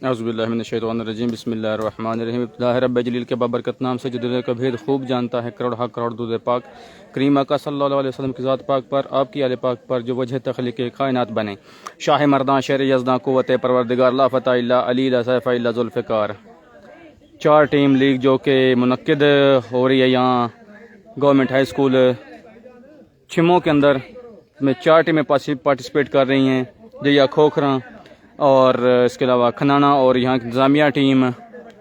औज़ुबिल्लाहिमिनश्शैतानिर्रजीम बिस्मिल्लाहिर्रहमानिर्रहीम रब्बिल जलील के बाबरकत नाम से जो दिल का भेद खूब जानता है। करोड़ हक करोड़ दूध पाक करीम आका सल्लल्लाहु अलैहि वसल्लम की ज़ात पाक पर आपकी आले पाक पर जो वजह तख्लीक़ कायनात बने। शाह मर्दां शेर यज़दां क़ुव्वत परवरदिगार ला फ़ता इल्ला अली ला सैफ़ इल्ला ज़ुल्फ़िकार। 4 टीम लीग जो कि मुनक्किद हो रही है यहाँ गवर्नमेंट हाई स्कूल छिमो के अंदर में 4 टीमें पार्टिसिपेट कर रही हैं। जया खोखरा और इसके अलावा खनाना और यहाँ की इंतज़ामिया टीम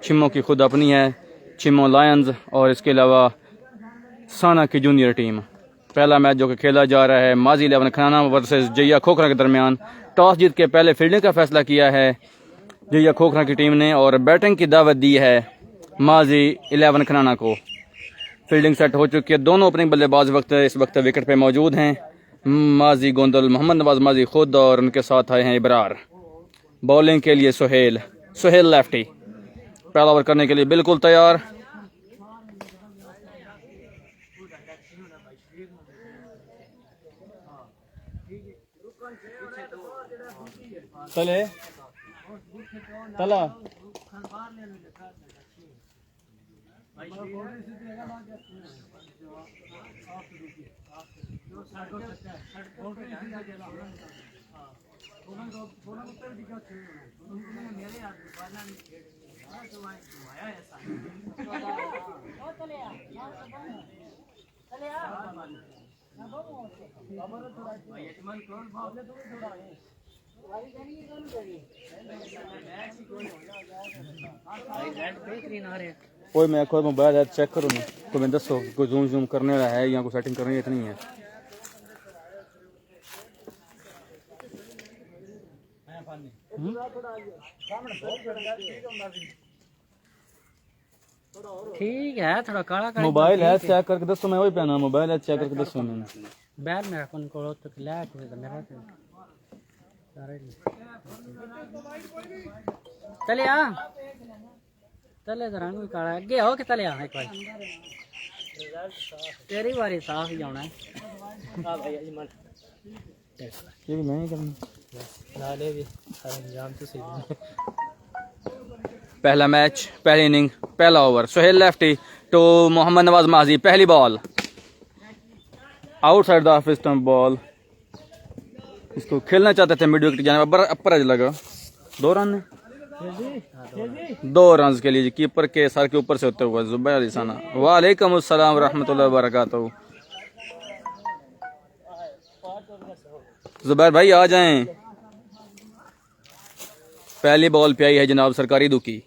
छिमो की खुद अपनी है छिमो लायंस और इसके अलावा साना की जूनियर टीम। पहला मैच जो कि खेला जा रहा है माजी 11 खनाना वर्सेस जया खोखरा के दरमियान। टॉस जीत के पहले फील्डिंग का फैसला किया है जया खोखरा की टीम ने और बैटिंग की दावत दी है माजी 11 खनाना को। फील्डिंग सेट हो चुकी है। दोनों ओपनिंग बल्लेबाज इस वक्त विकेट पे मौजूद हैं। माजी गोंदल मोहम्मद नवाज माजी खुद और उनके साथ आए हैं इबरार। बॉलिंग के लिए सुहेल लेफ्टी पहला ओवर करने के लिए बिल्कुल तैयार। चले तला कोई मैं कोई मोबाइल है चेक करो ना कोई मैं दसो कोई जूम करने वाला है या कोई सेटिंग करनी है इतनी है। ठीक है थोड़ा काला काला मोबाइल है चेक करके दसो। मैं वही पहना मोबाइल है चेक करके दसो। मैंने बैर मेरा कौन को तो ला के तो मेरा चले आ चले तो रंग भी काला आगे आओ कि चले आ एक बार तेरी बारी साफ ही जाना है। हां भाई अजमल ये भी मैं ही करना नाले भी सारा जान तो सही। पहला मैच पहली इनिंग पहला over Suhail lefty to Mohammad Nawaz Maji. पहली ball outside the off stump ball. इसको खेलना चाहते थे मिड विकेट जाने पर अपर एज लगा। 2 रन 2 रन के लिए कीपर के सर के ऊपर से होते हुए जुबैर अली साना। वालेकुम अस्सलाम रहमतुल्लाहि व बरकातहू। जुबैर भाई आ जाएं। पहली बॉल पे आई है जनाब सरकारी दुखी।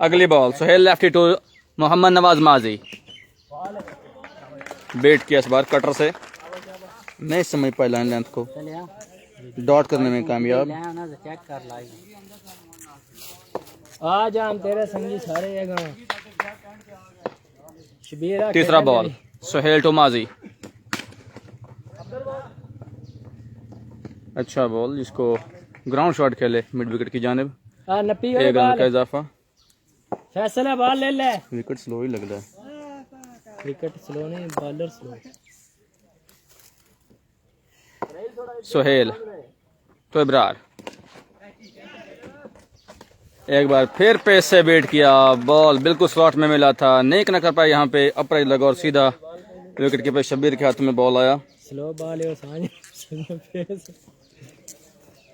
अगली ball Suhail lefty to Mohammad Nawaz Maji. Bat किया इस बार कटर से नहीं समझ पाई लाइन लेंथ को डॉट करने में कामयाब। आ जा तेरे संगी सारे शबीरा। तीसरा बॉल सुहेल टू माजी। अच्छा बॉल जिसको ग्राउंड शॉट खेले मिड विकेट की जानिब। एक रन का इजाफा। फैसला बॉल ले ले। विकेट स्लो ही लग रहा है। विकेट स्लो नहीं बॉलर स्लो। सुहेल तो इब्रार एक बार फिर पेस से बेट किया। बॉल बिल्कुल स्लॉट में मिला था नहीं न कर पाया। यहाँ पे अपर लगा और सीधा विकेट कीपर शब्बीर के हाथ में बॉल आया। स्लो बॉल है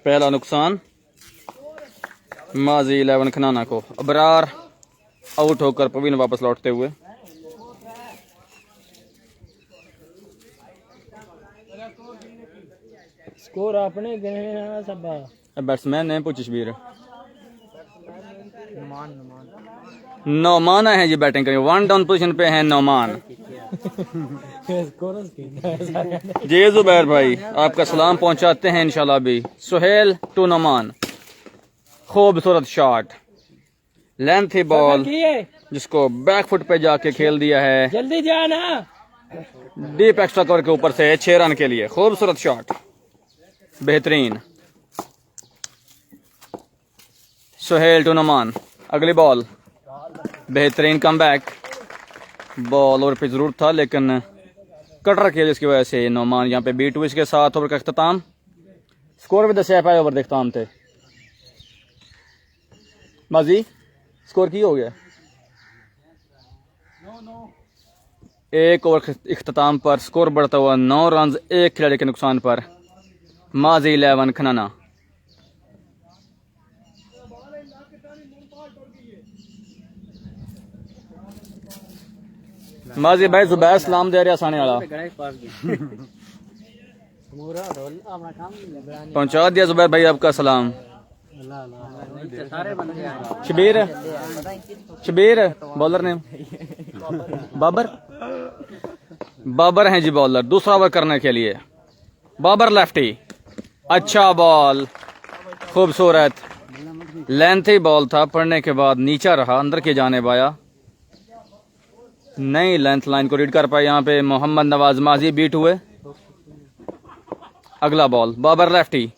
पहला नुकसान माजी 11 खनाना को। अबरार आउट होकर पवीन वापस लौटते हुए। स्कोर आपने गिने सब बैट्समैन ने पूछ शबीर नौमान है जी बैटिंग करेंगे। 1 डाउन पोजीशन पे है नौमान। जी जुबैर भाई आपका सलाम पहुंचाते हैं इंशाल्लाह भी। सुहेल टू नौमान खूबसूरत शॉट लेंथी बॉल जिसको बैक फुट पे जाके खेल दिया है। जल्दी जाना डीप एक्स्ट्रा कवर के ऊपर से 6 रन के लिए खूबसूरत शॉट बेहतरीन। सुहेल टू नौमान। अगली बॉल बेहतरीन कमबैक। बॉल ओवर पे जरूर था लेकिन कटर किया जिसकी वजह से नौमान यहाँ पे बीट हुई। इसके साथ ओवर का अख्ताम स्कोर भी दसिया पाए ओवर देखता हम थे माजी स्कोर की हो गया एक ओवर इख्तिताम पर स्कोर बढ़ता हुआ 9 रन एक खिलाड़ी के नुकसान पर माजी 11 खनाना। माजी भाई जुबैर सलाम दे रहा साने वाला पहुंचा दिया जुबैर भाई आपका सलाम। शबीर शबीर बॉलर ने बाबर हैं जी बॉलर दूसरा ओवर करने के लिए। बाबर लेफ्टी अच्छा बॉल खूबसूरत लेंथी बॉल था पड़ने के बाद नीचा रहा अंदर की जानिब आया नहीं लेंथ लाइन को रीड कर पाए यहाँ पे मोहम्मद नवाज माजी बीट हुए। अगला बॉल बाबर लेफ्टी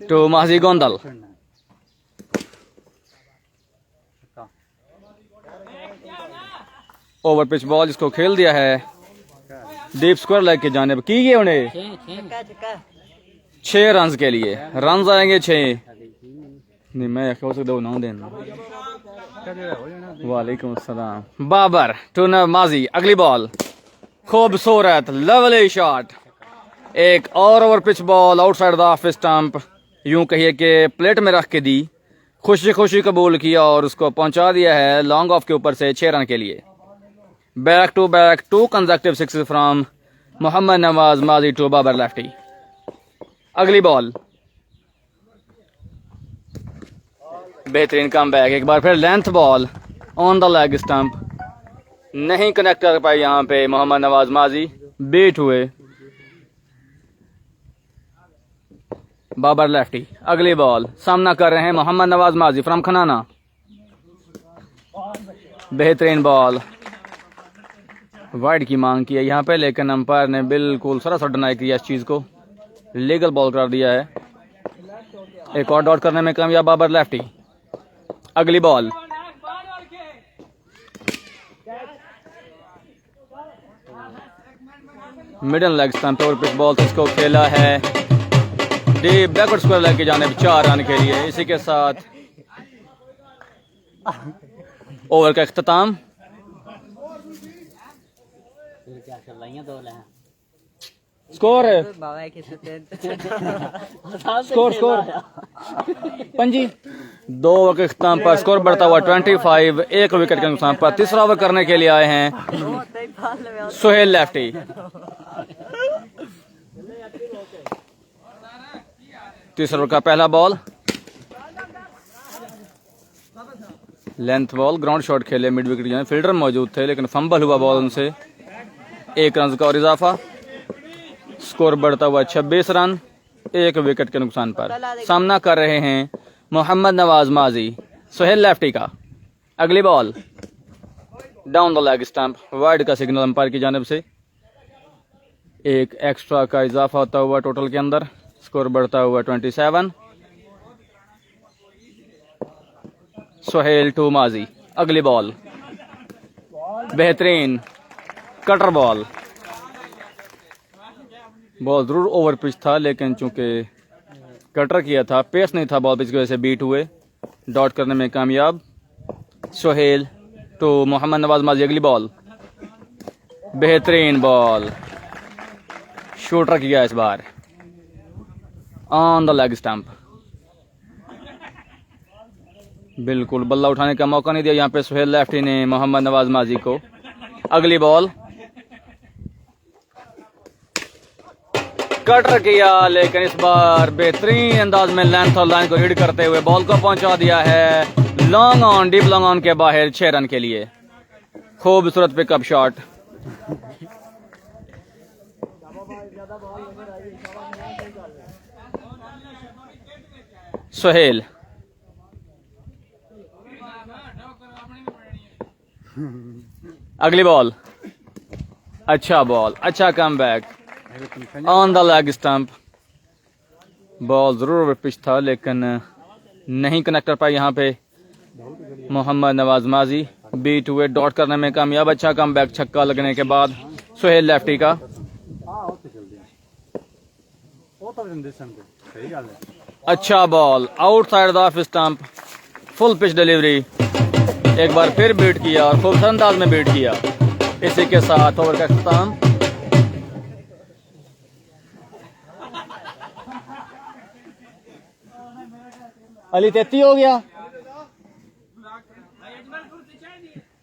टू माजी गोंदल ओवर पिच बॉल जिसको खेल दिया है डीप स्क्वायर लेग की जानिब की गए उन्हें 6 रन के लिए रन आएंगे 6 नहीं मैं हो सकता ना देना। वालेकुम अस्सलाम बाबर टू माजी अगली बॉल खूबसूरत लवली शॉट एक और over pitch ball outside the off stump यूं कहिए कि प्लेट में रख के दी खुशी खुशी कबूल किया और उसको पहुंचा दिया है लॉन्ग ऑफ के ऊपर से 6 रन के लिए। Back to back 2 consecutive sixes from Mohammad Nawaz Maji to Babar lefty. अगली बॉल बेहतरीन कम बैक एक बार फिर length ball on the leg stump नहीं कनेक्ट कर पाई यहाँ पे मोहम्मद नवाज माजी बीट हुए। बाबर लेफ्टी अगली बॉल सामना कर रहे हैं मोहम्मद नवाज माजी फ्रॉम खनाना बेहतरीन बॉल वाइड की मांग की है यहाँ पे लेकिन अंपायर ने बिल्कुल सरासर डिनाई किया इस चीज को लीगल बॉल कर दिया है। एक और डॉट करने में कामयाब बाबर लेफ्टी। अगली बॉल मिडल लेग स्टंप और पिच बॉल इसको खेला है डीप बैकवर्ड स्क्वायर लेग की जानिब 4 रन के लिए। इसी के साथ ओवर का इख्तिताम स्कोर स्कोर स्कोर पंजी 2 ओवर के इख्तिताम पर स्कोर बढ़ता हुआ 25 एक विकेट के नुकसान पर तीसरा ओवर करने के लिए आए हैं सुहेल लेफ्टी। तीसरा ओवर का पहला ball length ball ground shot खेले मिड विकेट फील्डर मौजूद थे लेकिन फंबल हुआ बॉल उनसे 1 रन का और इजाफा स्कोर बढ़ता हुआ 26 रन एक विकेट के नुकसान पर। सामना कर रहे हैं मोहम्मद नवाज माजी सुहेल लेफ्टी का। अगली ball down the leg stump wide का सिग्नल अंपायर की जानिब से एक एक्स्ट्रा का इजाफा होता हुआ टोटल के अंदर स्कोर बढ़ता हुआ 27 सुहेल टू माजी। अगली बॉल बेहतरीन कटर बॉल जरूर ओवर पिच था लेकिन चूंकि कटर किया था पेस नहीं था बॉल पिच की वजह से बीट हुए डॉट करने में कामयाब सुहेल टू मोहम्मद नवाज माजी। अगली बॉल बेहतरीन बॉल शूटर किया इस बार ऑन द लेग स्टंप बिल्कुल बल्ला उठाने का मौका नहीं दिया यहाँ पे सुहेल लेफ्टी ने मोहम्मद नवाज माजी को। अगली बॉल कटर किया लेकिन इस बार बेहतरीन अंदाज में लेंथ और लाइन को रीड करते हुए बॉल को पहुंचा दिया है long on deep long on के बाहर 6 रन के लिए। खूबसूरत पिकअप शॉट सुहेल अगली बॉल अच्छा come back on the leg stump ball जरूर पिच था लेकिन नहीं कनेक्ट कर पाई यहाँ पे मोहम्मद नवाज माजी बीट हुए डॉट करने में कामयाब। अच्छा कम बैक छक्का लगने के बाद सुहेल लेफ्टी का अच्छा ball outside the off stump, full pitch delivery, एक बार फिर बीट किया और खूबसूरत अंदाज में बीट किया। इसी के साथ ओवर का अख्ताम। अली 33 हो गया,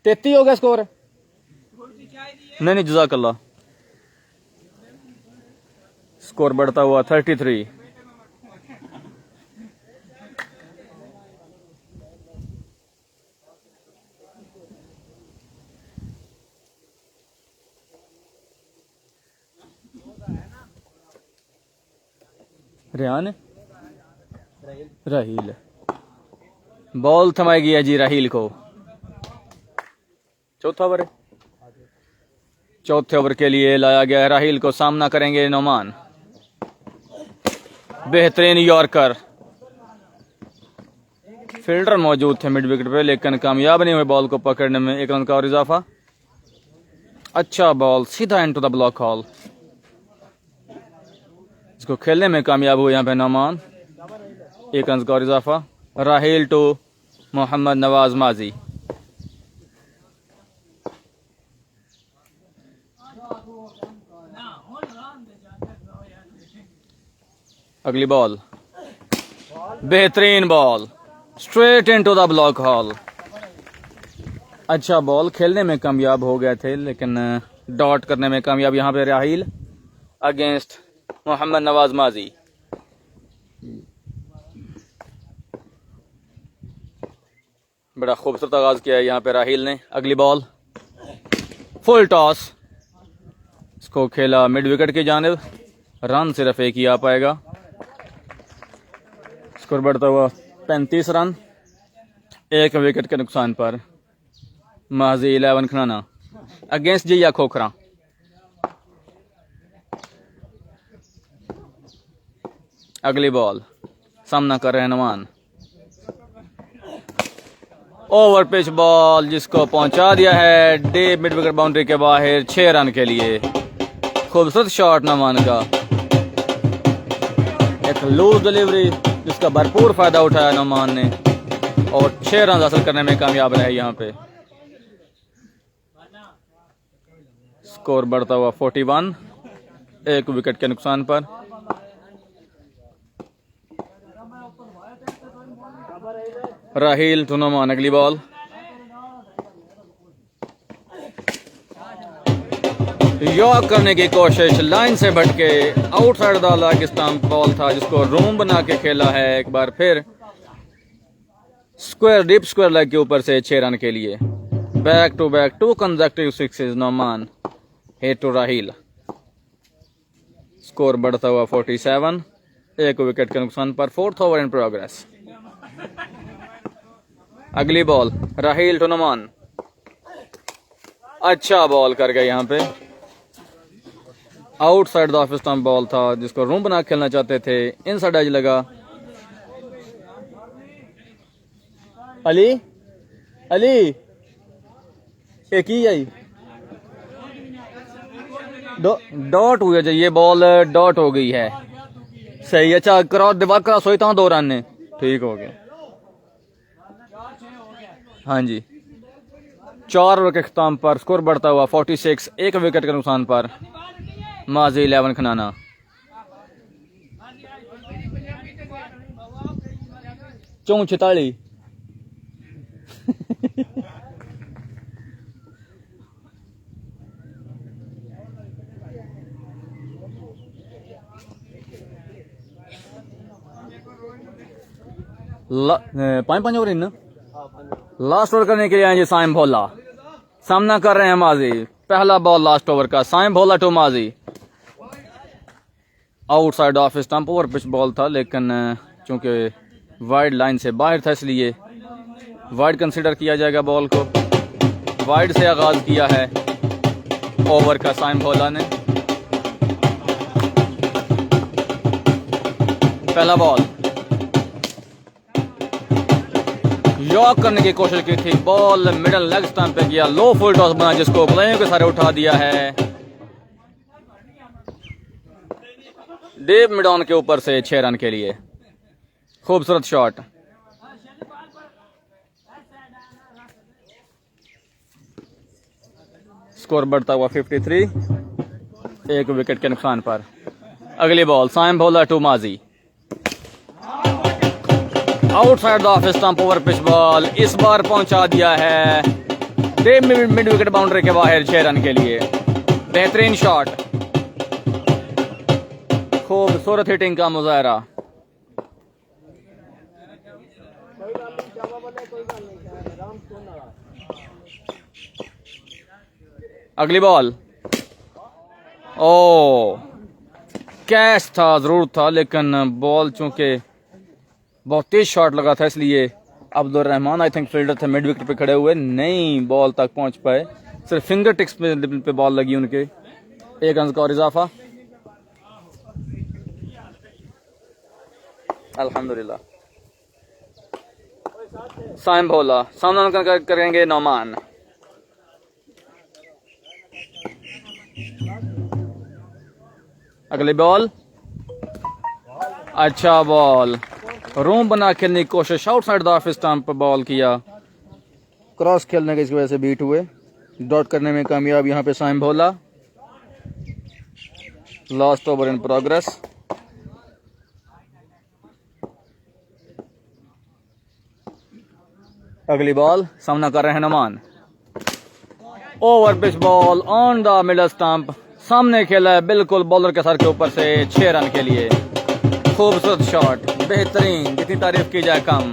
33 हो गया स्कोर। नहीं जज़ाकल्लाह। स्कोर बढ़ता हुआ 33। रेहान राहील बॉल थमाई गया जी राहील को। चौथा ओवर, चौथे ओवर के लिए लाया गया है राहील को। सामना करेंगे नोमान। बेहतरीन यॉर्कर, फील्डर मौजूद थे मिड विकेट पे लेकिन कामयाब नहीं हुए बॉल को पकड़ने में। एक रन का और इजाफा। अच्छा बॉल सीधा इनटू द ब्लॉक हॉल। इसको खेलने में कामयाब हुए यहाँ पे नोमान। एक रन का और इजाफा। राहील टू मोहम्मद नवाज माजी। अगली बॉल, बेहतरीन ball, straight into the block hall. अच्छा बॉल खेलने में कामयाब हो गए थे लेकिन डॉट करने में कामयाब यहाँ पे राहील अगेंस्ट मोहम्मद नवाज माजी। बड़ा खूबसूरत आगाज किया है यहाँ पे राहील ने। अगली बॉल, फुल टॉस, इसको खेला मिड विकेट की जानिब। रन सिर्फ एक ही आ पाएगा। स्कोर बढ़ता हुआ 35 रन, एक विकेट के नुकसान पर। माजी 11 खनाना अगेंस्ट जिया खोखरा। अगली बॉल, सामना कर रहे हैं नमान। ओवर पिच बॉल जिसको पहुंचा दिया है डीप मिड विकेट बाउंड्री के बाहर 6 रन के लिए। खूबसूरत शॉट नमान का, एक लूज डिलीवरी जिसका भरपूर फायदा उठाया नमान ने और 6 रन हासिल करने में कामयाब रहे यहाँ पे। स्कोर बढ़ता हुआ 41, एक विकेट के नुकसान पर। राहील टू नोमान। अगली बॉल, यॉर्क करने की कोशिश, लाइन से भटके, outside the leg stump ball था जिसको रूम बना के खेला है एक बार फिर। स्क्वायर डीप स्क्वायर लेग के ऊपर से 6 रन के लिए। Back to back 2 consecutive sixes Noman hit to Raheel. Score बढ़ता हुआ 47, एक विकेट के नुकसान पर। 4th over in progress. अगली बॉल, राहील टू नोमान। अच्छा बॉल कर गए यहाँ पे। Outside the off stump ball था जिसको रूम बना खेलना चाहते थे। इनसाइड एज लगा। अली अली एक ही आई डॉट हुई है। ये बॉल डॉट हो गई है। सही। अच्छा क्रॉस दीवार क्रॉस हुई था 2 रन ने। ठीक हो गया। हाँ जी, 4 ओवर के अख्ताम पर स्कोर बढ़ता हुआ 46, एक विकेट के नुकसान पर। माजी 11 खनाना। चौं 46। पाँच ओवर इन लास्ट ओवर करने के लिए आएंगे साइम भोला। सामना कर रहे हैं माजी। पहला बॉल लास्ट ओवर का, साइम भोला टू माजी। Outside off stump, over pitch ball था लेकिन चूंकि वाइड लाइन से बाहर था इसलिए वाइड कंसीडर किया जाएगा। बॉल को वाइड से आगाज किया है ओवर का साइम भोला ने। पहला बॉल, यॉर्क करने की कोशिश की थी। बॉल मिडल लेग स्टंप पे किया। लो फुल टॉस बना जिसको प्लेयरों के सारे उठा दिया है। डेव मिडॉन के ऊपर से 6 रन के लिए, खूबसूरत शॉट। स्कोर बढ़ता हुआ 53, 1 विकेट के नुकसान पर। अगली बॉल साइम बॉलर टू माजी, outside the off stump, over pitch ball, इस बार पहुंचा दिया है डेव मिड विकेट बाउंड्री के बाहर 6 रन के लिए। बेहतरीन शॉट, खूबसूरत हिटिंग का मुजाहरा। अगली बॉल, ओ कैच था, जरूर था, लेकिन बॉल चूंकि बहुत तेज शॉट लगा था इसलिए Abdul Rahman I think fielder थे मिड विकेट पे खड़े हुए, नहीं बॉल तक पहुंच पाए, सिर्फ फिंगर टिप्स पे बॉल लगी उनके। 1 रन का और इजाफा, अल्हम्दुलिल्लाह। साइम बोला, सामना करेंगे नौमान। अगली बॉल, अच्छा बॉल, रूम बना खेलने की कोशिश, outside the off stump ball किया, क्रॉस खेलने की इसकी वजह से बीट हुए, डॉट करने में कामयाब यहां पे Saim Bhola. Last over in progress. अगली बॉल, सामना कर रहे हैं Nauman, over pitch ball on the middle stump, सामने खेला है बिल्कुल बॉलर के सर के ऊपर से 6 रन के लिए। खूबसूरत शॉट, बेहतरीन, जितनी तारीफ की जाए कम।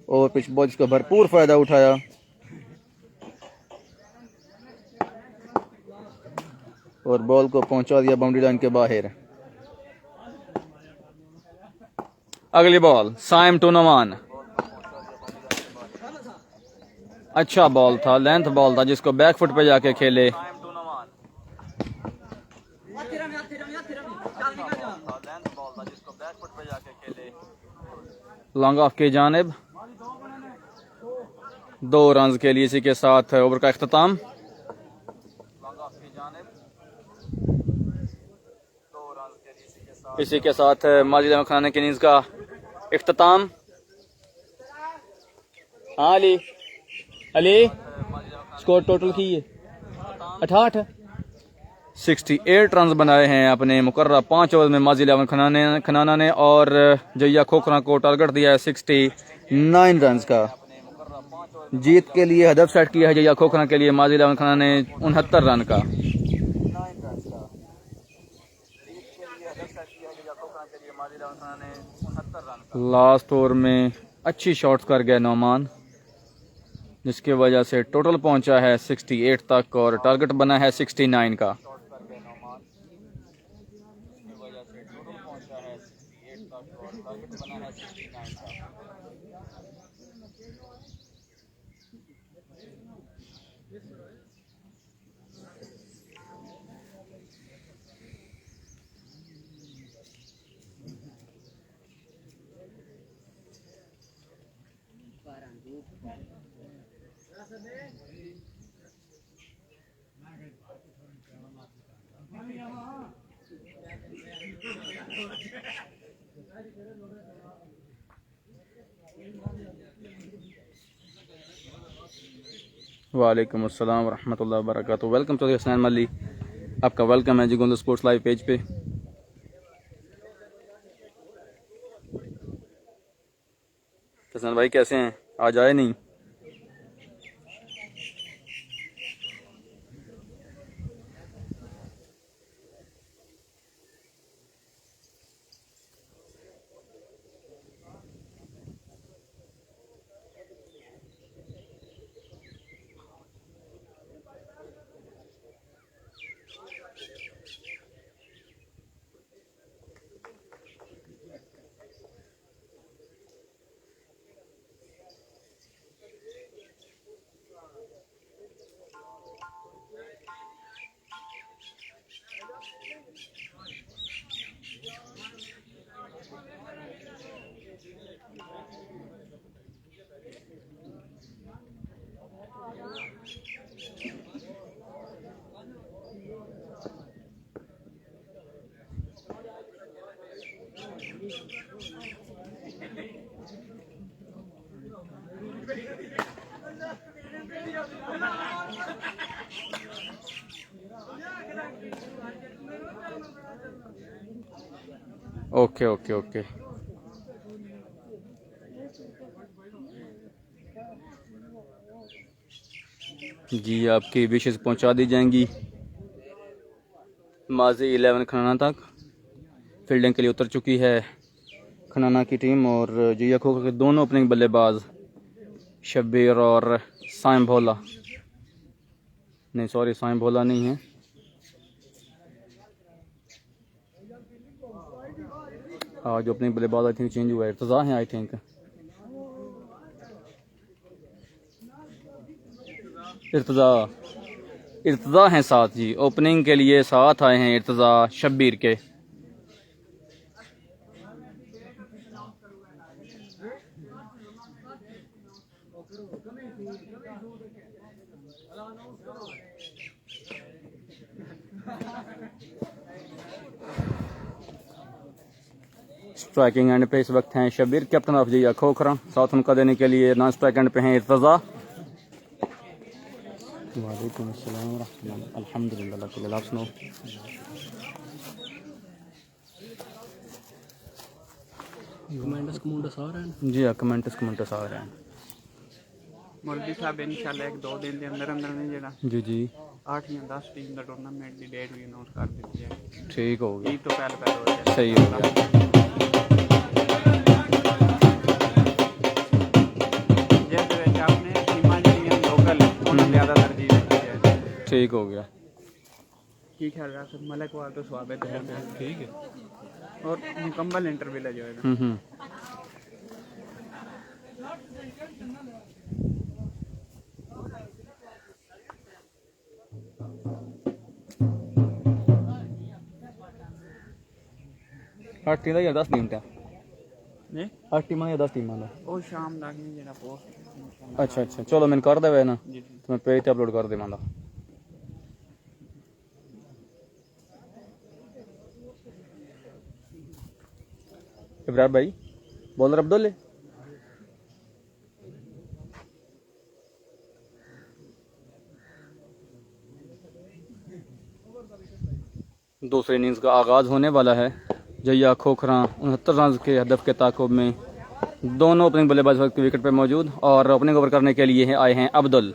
ओवर पिच बॉल का भरपूर फायदा उठाया, और बॉल को पहुंचा दिया बाउंड्री लाइन के बाहर। अगली बॉल, साइम टू नौमान, अच्छा बॉल था, लेंथ बॉल था, जिसको बैक फुट पे जाके खेले। लॉन्ग ऑफ की जानिब, 2 रन के लिए इसी के साथ ओवर का इख्तिताम। इसी के साथ माजिद अहमद खान की इनिंग्स का इख्तिताम। हाँ अली, अली स्कोर टोटल की है 68, 68 रन बनाए हैं अपने मुकर्रर 5 ओवर में माजिद अहमद खनाना ने, और जैया खोखरा को टारगेट दिया है 69 रन का। जीत के लिए हदफ सेट किया है जैया खोखरा के लिए माजिद अहमद खनाना ने 69 रन का। लास्ट ओवर में अच्छी शॉट्स कर गया नौमान, जिसकी वजह से टोटल पहुंचा है 68 तक और टारगेट बना है 69 का। वालेकुम अस्सलाम वरहमतुल्लाहि वबरकातुहू। वेलकम टू हसनैन मल्ली, आपका वेलकम है जी गोंद स्पोर्ट्स लाइव पेज पे। हसन भाई कैसे हैं, आज आए नहीं? Okay okay okay. जी आपकी विशेष पहुंचा दी जाएंगी। माजी 11 खनाना तक फील्डिंग के लिए उतर चुकी है खनाना की टीम, और जिया खो के दोनों ओपनिंग बल्लेबाज शब्बीर और साइम भोला, नहीं सॉरी साइम भोला नहीं है, आज ओपनिंग बल्लेबाज आई थिंक चेंज हुआ है, इर्तज़ा है आई थिंक, इर्तज़ा हैं साथ जी, ओपनिंग के लिए साथ आए हैं इर्तज़ा शब्बीर के। स्ट्राइकिंग एंड पे इस वक्त हैं शब्बीर, कैप्टन ऑफ जिया खोखरा, साथ उनका देने के लिए नॉन स्ट्राइक एंड पे हैं इर्तज़ा। वालेकुम अस्सलाम व रहमतुल्लाह, अल्हम्दुलिल्लाह, आप सुनो। कमेंट्स आ रहे हैं जी हाँ, कमेंट्स आ रहे हैं। मौलवी साहब इंशाल्लाह 1-2 दिन के अंदर अंदर नहीं जेड़ा जी जी 8 या 10 टीम का टूर्नामेंट की डेट भी अनाउंस कर दी है। ठीक हो गया, ईद तो पहले हो जाए। सही हो गया। जैसे वैसे आपने टीमां ਜਿਹੜੀਆਂ लोकल उन्हें ज़्यादा तरजीह दी है। ठीक हो गया। की ख्याल रखा मलक वाल तो स्वागत है, ठीक है, और मुकम्मल इंटरव्यू ले जाएगा। आठ टीम या 10 टीम था, नहीं 8 टीम या 10 टीम था। ਉਹ ਸ਼ਾਮ ਤੱਕ ਨਹੀਂ ਜਿਹੜਾ ਪੋਸਟ। अच्छा अच्छा, चलो मैंने कर देवे ना, जी तो मैं पेज पे अपलोड कर देवांगा। इब्राहिम भाई बॉलर अब्दुल दूसरे इनिंग्स का आगाज़ होने वाला है। जया खोखरा 69 रन के हदफ के ताक़ुब में दोनों ओपनिंग बल्लेबाज वक्त विकेट पर मौजूद, और ओपनिंग ओवर करने के लिए आए हैं अब्दुल।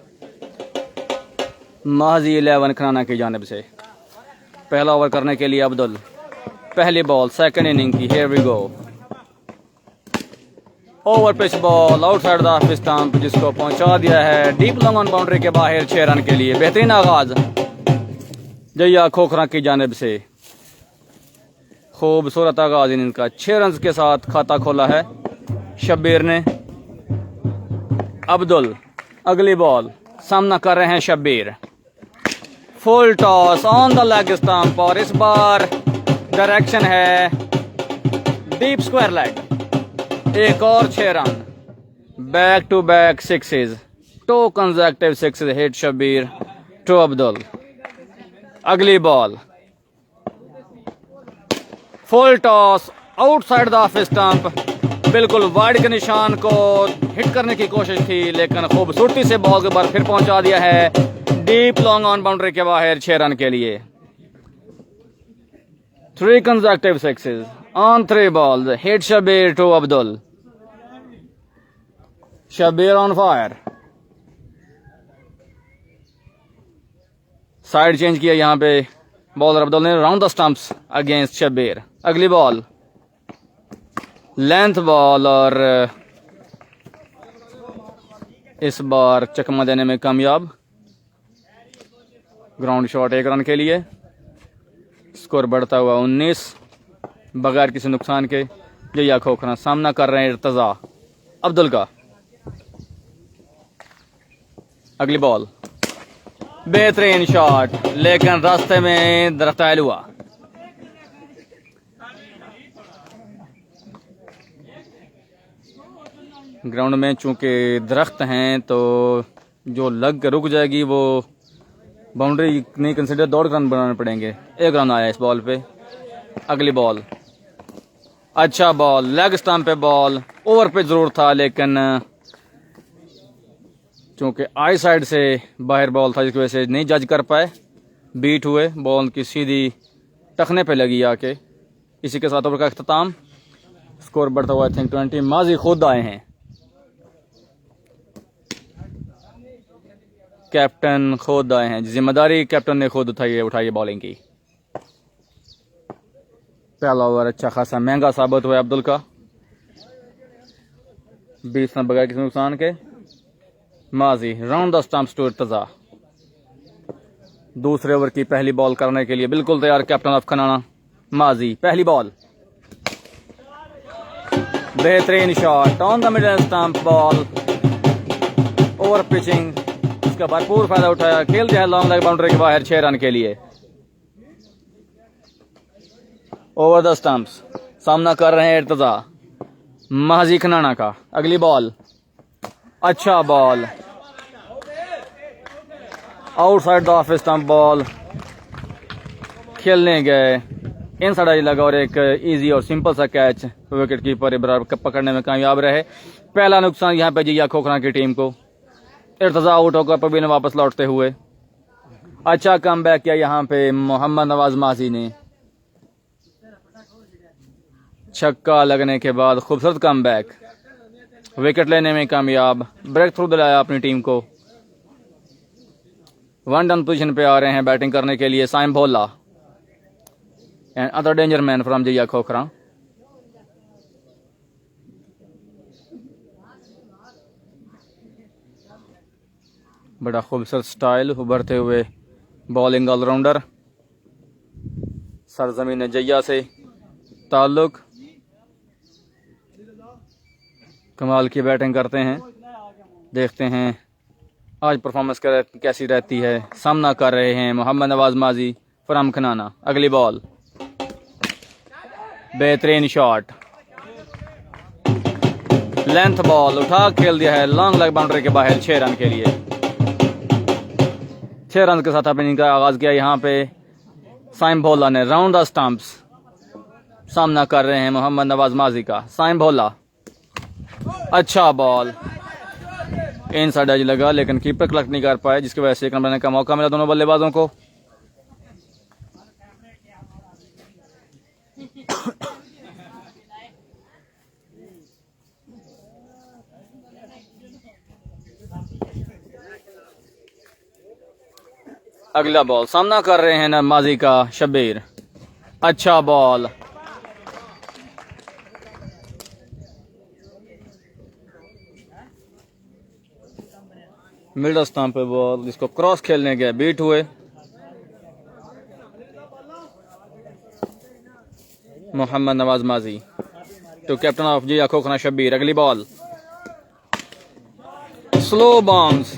माजी 11 खनाना की जानिब से पहला ओवर करने के लिए अब्दुल, पहली बॉल सेकंड इनिंग की, here we go. Over pitch ball outside the off stump, जिसको पहुंचा दिया है डीप लॉन्ग ऑन बाउंड्री के बाहर 6 रन के लिए। बेहतरीन आगाज जया खोखरा की जानिब से, खूबसूरत आगाज इनका, 6 रन के साथ खाता खोला है शब्बीर ने। अब्दुल अगली बॉल, सामना कर रहे हैं Shabbir, full toss on the leg stump, और इस बार डायरेक्शन है डीप स्क्वायर लेग। एक और 6 run, back to back sixes, 2 consecutive sixes hit Shabbir to Abdul. अगली ball, full toss outside the off stump, बिल्कुल वाइड के निशान को हिट करने की कोशिश थी, लेकिन खूबसूरती से बॉल के बार फिर पहुंचा दिया है डीप लॉन्ग ऑन बाउंड्री के बाहर 6 रन के लिए। 3 consecutive sixes on 3 balls, hit Shabbir to Abdul. Shabbir on fire, side change किया यहाँ पे बॉलर अब्दुल ने, round the stumps against Shabbir. अगली बॉल लेंथ बॉल, और इस बार चकमा देने में कामयाब, ग्राउंड शॉट 1 रन के लिए। स्कोर बढ़ता हुआ 19 बगैर किसी नुकसान के। जया खोखरा सामना कर रहे हैं इर्तज़ा अब्दुल का। अगली बॉल, बेहतरीन शॉट, लेकिन रास्ते में दरख्त हुआ। ग्राउंड में चूंकि दरख्त हैं तो जो लग के रुक जाएगी वो बाउंड्री नहीं कंसिडर, दौड़ रन बनाने पड़ेंगे। 1 रन आया इस बॉल पे। अगली बॉल, अच्छा बॉल, लेग स्टंप पे बॉल, ओवर पे जरूर था लेकिन चूंकि आई साइड से बाहर बॉल था जिसकी वजह से नहीं जज कर पाए, बीट हुए, बॉल की सीधी टखने पे लगी आके। इसी के साथ ओवर का अख्ताम, स्कोर बढ़ता हुआ आई थिंक 20। माजी खुद आए हैं, कैप्टन खुद आए हैं, जिम्मेदारी कैप्टन ने खुद उठाई बॉलिंग की। पहला ओवर अच्छा खासा महंगा साबित हुआ अब्दुल का, 20 रन बगैर किसी नुकसान के। Maji round the stumps to Irtaza, दूसरे ओवर की पहली बॉल करने के लिए बिल्कुल तैयार कैप्टन ऑफ खनाना। माजी पहली बॉल, बेहतरीन shot on the middle stump ball, over pitching, इसका भरपूर फायदा उठाया, खेल दिया लॉन्ग लेग बाउंड्री के बाहर 6 रन के लिए। ओवर द स्टंप्स सामना कर रहे हैं इर्तजा माजी खनाना का। अगली बॉल, अच्छा ball, outside the off stump ball, खेलने गए, इन साइड लगा और एक इजी और सिंपल सा कैच विकेट कीपर इब्रार पकड़ने में कामयाब रहे। पहला नुकसान यहाँ पे जिया खोखना की टीम को, इर्तजा आउट होकर पबीन वापस लौटते हुए। अच्छा कम बैक किया यहाँ पे मोहम्मद नवाज माजी ने, छक्का लगने के बाद खूबसूरत कम बैक, विकेट लेने में कामयाब, ब्रेक थ्रू दिलाया अपनी टीम को। 1 डाउन पोजीशन पे आ रहे हैं बैटिंग करने के लिए Saim Bhola and other danger man from Zia Khokhra. बड़ा खूबसूरत स्टाइल, उभरते हुए बॉलिंग ऑलराउंडर, सरजमीन जैया से ताल्लुक, कमाल की बैटिंग करते हैं। देखते हैं आज परफॉर्मेंस कैसी रहती है। सामना कर रहे हैं मोहम्मद नवाज माजी फ्रॉम खनाना। अगली बॉल, बेहतरीन शॉट, लेंथ बॉल, उठा खेल दिया है लॉन्ग लेग बाउंड्री के बाहर 6 रन के लिए। 6 रन के साथ अपनी इनिंग का आगाज किया यहाँ पे साइम भोला ने। राउंड द स्टंप्स सामना कर रहे हैं मोहम्मद नवाज माजी का। साइम भोला, अच्छा बॉल, इन साइड एज लगा लेकिन कीपर कलेक्ट नहीं कर पाए, जिसकी वजह से 1 रन बनाने का मौका मिला दोनों बल्लेबाजों को। अगला बॉल, सामना कर रहे हैं माजी का शब्बीर। अच्छा बॉल, मिडल स्टंप पे बॉल, जिसको क्रॉस खेलने गए, बीट हुए। Mohammad Nawaz Maji to captain of जिया खोखना शब्बीर। अगली बॉल, स्लो बाउंस,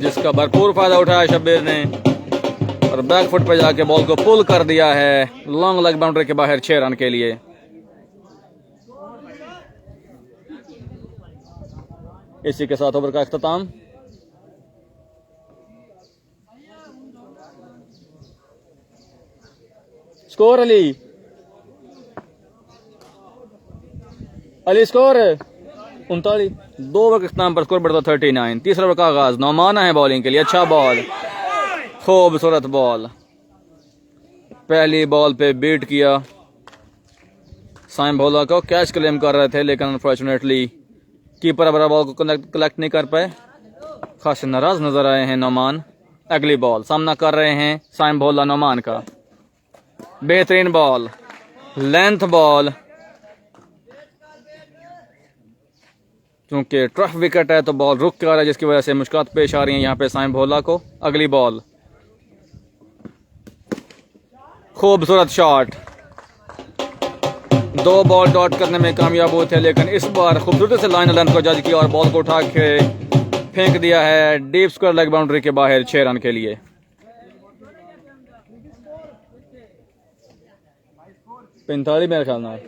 जिसका भरपूर फायदा उठाया शब्बीर ने और बैक फुट पे जाके बॉल को पुल कर दिया है लॉन्ग लेग बाउंड्री के बाहर 6 रन के लिए। इसी के साथ ओवर का अख्ताम। Score Ali score 39। 2 ओवर के अख्ताम पर स्कोर बढ़ता 39। तीसरा ओवर का आगाज, नौमाना है बॉलिंग के लिए। अच्छा बॉल, खूबसूरत बॉल, पहली बॉल पे बीट किया। साइम भोला को कैच क्लेम कर रहे थे लेकिन अनफॉर्चुनेटली कीपर अब बॉल को कलेक्ट नहीं कर पाए, खास नाराज नजर आए हैं नौमान। अगली बॉल, सामना कर रहे हैं साइम भोला नौमान का। बेहतरीन बॉल, लेंथ बॉल, क्योंकि ट्रफ विकेट है तो बॉल रुक कर आ रहा है, जिसकी वजह से मुश्किल पेश आ रही है यहाँ पे साइम भोला को। अगली बॉल, खूबसूरत शॉट, 2 बॉल डॉट करने में कामयाब हुए थे लेकिन इस बार खूबसूरती से लाइन लेंथ को जज किया और बॉल को उठा के फेंक दिया है डीप स्क्वायर लेग बाउंड्री के बाहर 6 रन के लिए। 45 मेरे ख्याल में।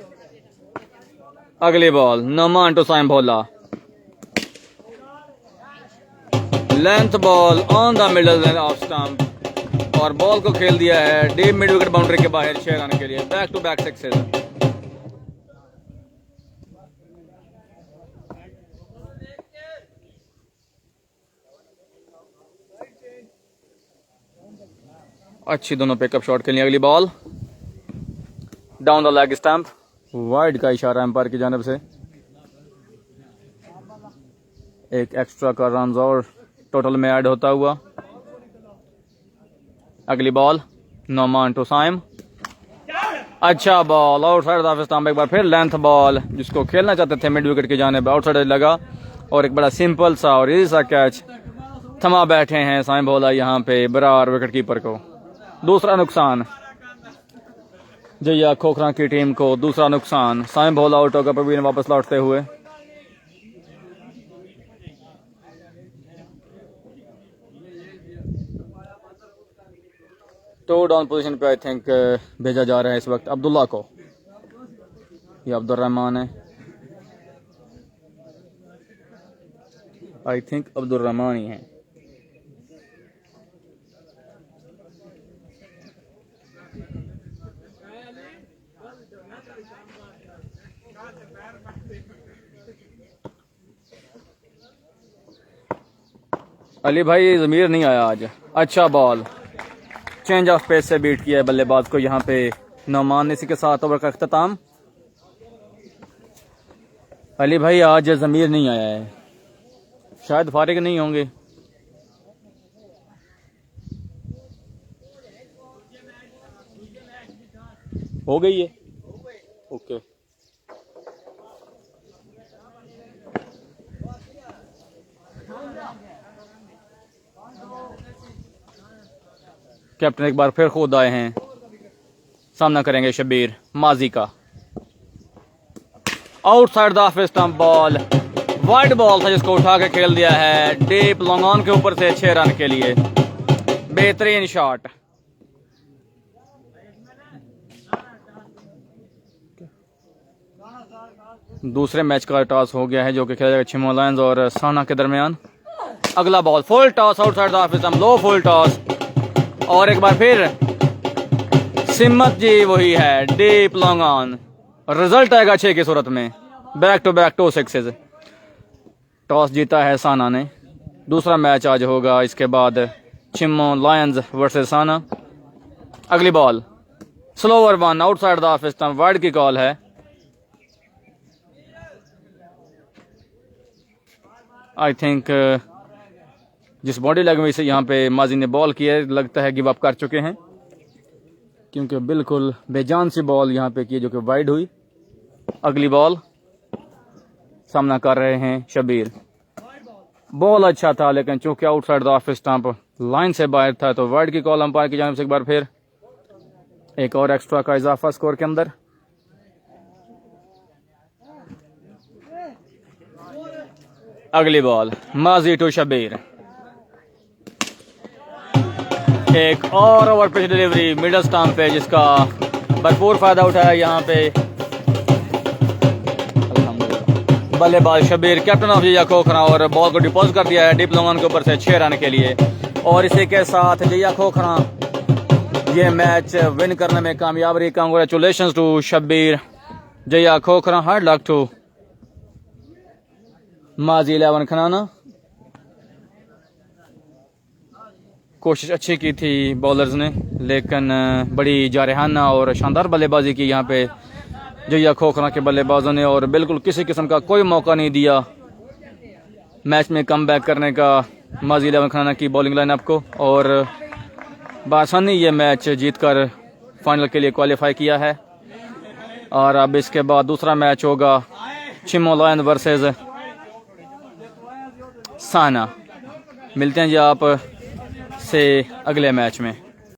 अगली ball, Nauman to Saim Bhola, length ball on the middle off stump और बॉल को खेल दिया है डीप मिड विकेट बाउंड्री के बाहर 6 रन के लिए। Back to back sixes. अच्छी दोनों पिकअप शॉट के लिए। अगली ball down the leg stump, wide का इशारा एम्पायर की जानिब से। एक एक्स्ट्रा का रन और टोटल में ऐड होता हुआ। अगली बॉल नोमान टू साइम, अच्छा बॉल आउटसाइड ऑफ स्टंप। एक बार फिर लेंथ बॉल जिसको खेलना चाहते थे मिड विकेट की जानिब, आउटसाइड लगा और एक बड़ा सिंपल सा और इजी सा कैच थमा बैठे हैं साइम भोला यहाँ पे बरार विकेट कीपर को। दूसरा नुकसान जया खोखरा की टीम को, दूसरा नुकसान। साइम भोला आउट होकर प्रवीण वापस लौटते हुए। टू डाउन पोजीशन पे आई थिंक भेजा जा रहा है इस वक्त अब्दुल्ला को, ये अब्दुल रहमान है, आई थिंक अब्दुल रहमान ही है। अली भाई जमीर नहीं आया आज। अच्छा बॉल चेंज ऑफ पेस से बीट किया है बल्लेबाज को यहाँ पे नौमान ने। इसी के साथ ओवर का अख्ताम। अली भाई आज जमीर नहीं आया है, शायद फारिग नहीं होंगे। हो गई है, ओके। कैप्टन एक बार फिर खुद आए हैं, सामना करेंगे शब्बीर माजी का। Outside the off stump ball, wide ball था जिसको उठा के खेल दिया है डीप लॉन्ग ऑन के ऊपर से 6 रन के लिए। बेहतरीन शॉट। दूसरे मैच का टॉस हो गया है जो कि खेला जाएगा छिमो लायंस और साना के दरमियान। अगला ball full toss outside the off stump, low full toss और एक बार फिर सिम्मत जी वही है डीप लॉन्ग ऑन। रिजल्ट आएगा 6 की सूरत में, back to back 2 sixes. Toss जीता है साना ने। दूसरा मैच आज होगा इसके बाद छिम्मो लायंस वर्सेस साना। अगली ball slower one outside the off stump, wide की कॉल है। आई थिंक जिस बॉडी लैंग्वेज से यहाँ पे माजी ने बॉल किया लगता है गिव अप कर चुके हैं, क्योंकि बिल्कुल बेजान सी बॉल यहाँ पे की जो कि वाइड हुई। अगली बॉल सामना कर रहे हैं शब्बीर। बॉल अच्छा था लेकिन चूंकि outside the off stump line से बाहर था तो वाइड की कॉल अंपायर की जानिब से। एक बार फिर एक और एक्स्ट्रा का इजाफा स्कोर के अंदर। अगली बॉल माजी टू शब्बीर, एक और over pitch delivery middle stump पे जिसका भरपूर फायदा उठाया यहाँ पे बल्लेबाज शब्बीर कैप्टन ऑफ जया खोखरा और बॉल को डिपोज कर दिया है डीप लॉन्ग ऑन के ऊपर से 6 रन के लिए। और इसी के साथ जया खोखरा ये मैच विन करने में कामयाब रही। Congratulations to Shabbir Jaya Khokhra, hard luck to Maji 11 खनाना। कोशिश अच्छी की थी बॉलर्स ने लेकिन बड़ी जारहाना और शानदार बल्लेबाजी की यहाँ पे जया खोखरा के बल्लेबाजों ने और बिल्कुल किसी किस्म का कोई मौका नहीं दिया मैच में कम बैक करने का माजी 11 खनाना की बॉलिंग लाइनअप को। और बासानी ये मैच जीतकर फाइनल के लिए क्वालिफाई किया है। और अब इसके बाद दूसरा मैच होगा छिमो लायंस वर्सेस साना। मिलते हैं जी आप से अगले मैच में।